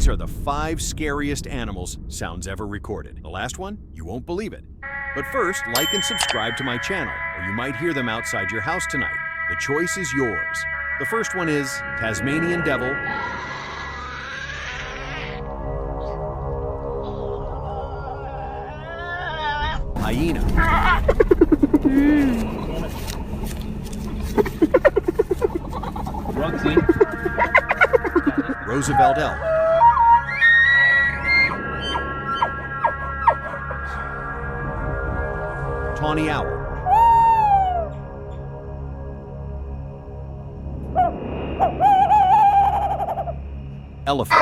These are the 5 scariest animals sounds ever recorded. The last one? You won't believe it. But first, like and subscribe to my channel, or you might hear them outside your house tonight. The choice is yours. The first one is Tasmanian Devil, Hyena, Roosevelt Elk, Tawny Owl, Elephant,